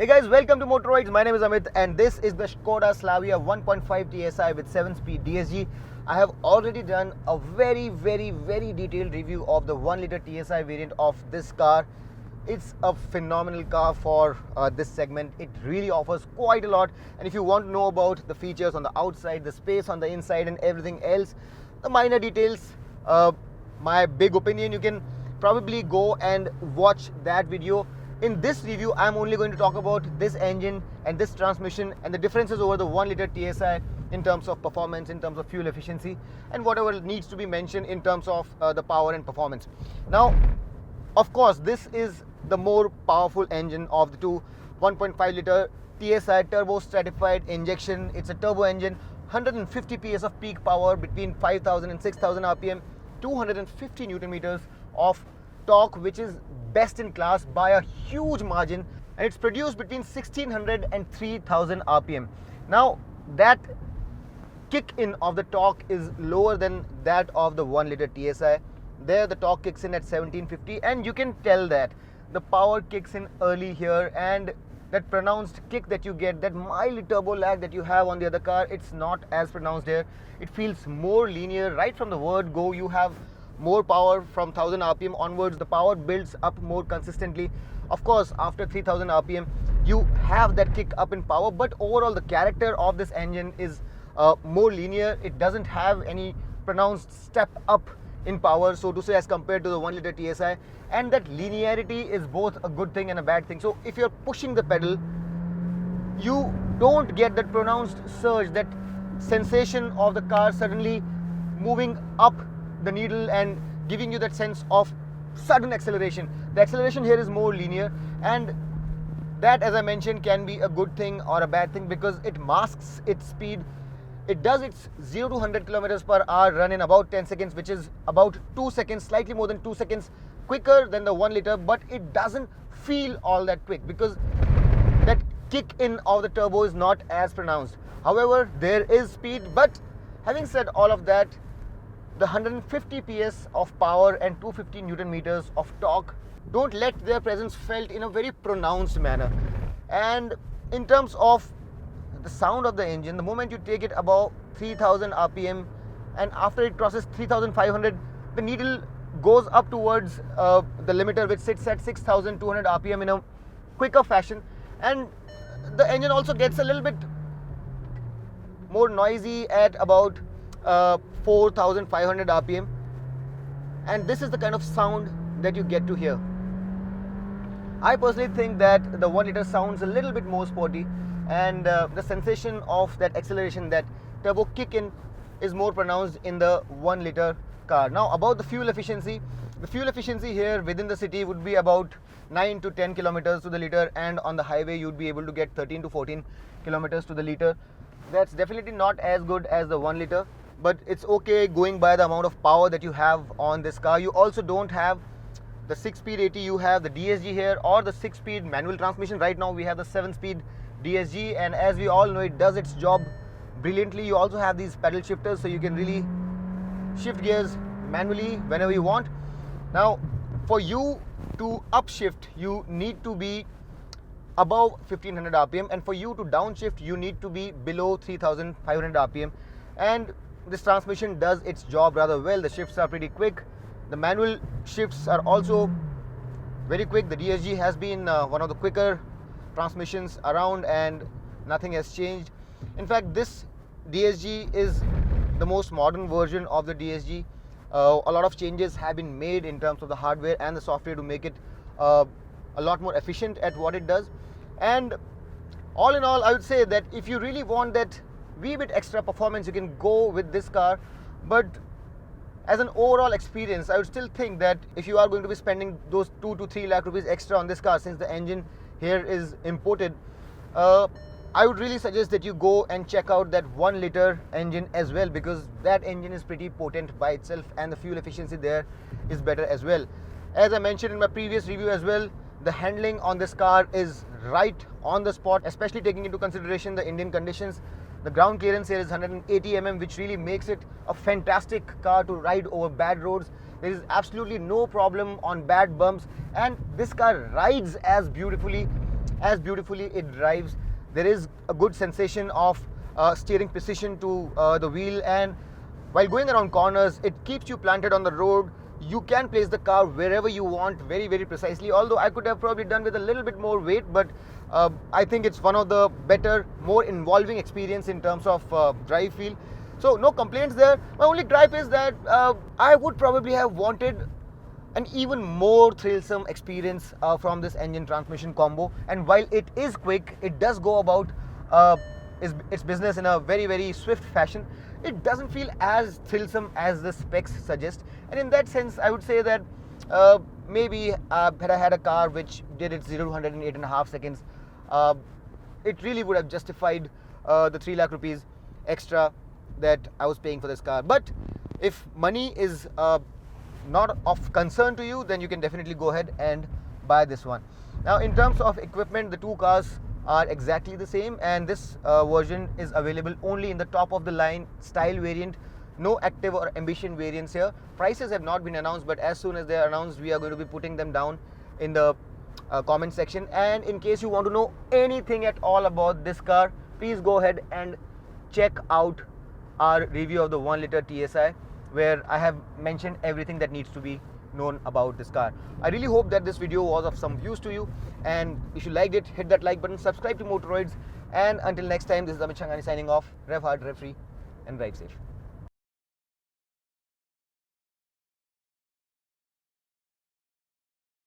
Hey guys, welcome to Motoroids. My name is Amit and this is the Skoda Slavia 1.5 TSI with 7-speed DSG. I have already done a very detailed review of the 1 liter TSI variant of this car. It's a phenomenal car for this segment. It really offers quite a lot, and if you want to know about the features on the outside, the space on the inside and everything else, the minor details, my big opinion, you can probably go and watch that video. In this review, I'm only going to talk about this engine and this transmission and the differences over the 1 liter TSI in terms of performance, in terms of fuel efficiency, and whatever needs to be mentioned in terms of the power and performance. Now, of course, this is the more powerful engine of the two. 1.5 liter TSI turbo stratified injection. It's a turbo engine, 150 PS of peak power between 5000 and 6000 RPM, 250 Newton meters of torque, which is best in class by a huge margin, and it's produced between 1600 and 3000 RPM. Now, that kick in of the torque is lower than that of the 1 liter TSI. There the torque kicks in at 1750, and you can tell that the power kicks in early here, and that pronounced kick that you get, that mild turbo lag that you have on the other car, it's not as pronounced here. It feels more linear right from the word go. You have more power from 1000 RPM onwards. The power builds up more consistently. Of course, after 3000 RPM, you have that kick up in power, but overall the character of this engine is more linear. It doesn't have any pronounced step up in power, so to say, as compared to the 1 liter TSI, and that linearity is both a good thing and a bad thing. So if you're pushing the pedal, you don't get that pronounced surge, that sensation of the car suddenly moving up the needle and giving you that sense of sudden acceleration. The acceleration here is more linear, and that, as I mentioned, can be a good thing or a bad thing because it masks its speed. It does its 0 to 100 kilometers per hour run in about 10 seconds, which is about 2 seconds, slightly more than 2 seconds quicker than the 1 liter, but it doesn't feel all that quick because that kick in of the turbo is not as pronounced. However, there is speed, but having said all of that, the 150 PS of power and 250 Newton meters of torque don't let their presence felt in a very pronounced manner. And in terms of the sound of the engine, the moment you take it above 3000 RPM and after it crosses 3500, the needle goes up towards the limiter, which sits at 6200 RPM in a quicker fashion, and the engine also gets a little bit more noisy at about 4500 RPM, and this is the kind of sound that you get to hear. I personally think that the 1 liter sounds a little bit more sporty, and the sensation of that acceleration, that turbo kick in, is more pronounced in the 1 liter car. Now, about the fuel efficiency, here within the city would be about 9 to 10 kilometers to the liter, and on the highway you'd be able to get 13 to 14 kilometers to the liter. That's definitely not as good as the 1 liter, but it's okay going by the amount of power that you have on this car. You also don't have the 6-speed AT, you have the DSG here, or the 6-speed manual transmission. Right now we have the 7-speed DSG, and as we all know, it does its job brilliantly. You also have these pedal shifters, so you can really shift gears manually whenever you want. Now, for you to upshift, you need to be above 1500 RPM, and for you to downshift, you need to be below 3500 RPM. And this transmission does its job rather well. The shifts are pretty quick. The manual shifts are also very quick. The DSG has been one of the quicker transmissions around, and nothing has changed. In fact, this DSG is the most modern version of the DSG. A lot of changes have been made in terms of the hardware and the software to make it a lot more efficient at what it does. And all in all, I would say that if you really want that wee bit extra performance, you can go with this car. But as an overall experience, I would still think that if you are going to be spending those 2 to 3 lakh rupees extra on this car, since the engine here is imported, I would really suggest that you go and check out that 1 liter engine as well, because that engine is pretty potent by itself, and the fuel efficiency there is better as well. As I mentioned in my previous review as well, the handling on this car is right on the spot, especially taking into consideration the Indian conditions. The ground clearance here is 180 mm, which really makes it a fantastic car to ride over bad roads. There is absolutely no problem on bad bumps, and this car rides as beautifully as beautifully it drives. There is a good sensation of steering precision to the wheel, and while going around corners, it keeps you planted on the road. You can place the car wherever you want very, very precisely, although I could have probably done with a little bit more weight, but I think it's one of the better, more involving experience in terms of drive feel. So no complaints there. My only gripe is that I would probably have wanted an even more thrillsome experience from this engine transmission combo. And while it is quick, it does go about its business in a very, very swift fashion. It doesn't feel as thrillsome as the specs suggest, and in that sense I would say that maybe had I had a car which did it 0 to 100 in 8.5 seconds, it really would have justified the 3 lakh rupees extra that I was paying for this car. But if money is not of concern to you, then you can definitely go ahead and buy this one. Now, in terms of equipment, the two cars are exactly the same, and this version is available only in the top of the line style variant. No active or ambition variants here. Prices have not been announced, but as soon as they are announced, we are going to be putting them down in the comment section. And in case you want to know anything at all about this car, please go ahead and check out our review of the 1 liter TSI, where I have mentioned everything that needs to be known about this car. I really hope that this video was of some use to you, and if you liked it, hit that like button, subscribe to Motoroids, and until next time, this is Amit Shangani signing off. Rev hard, rev free, and drive safe.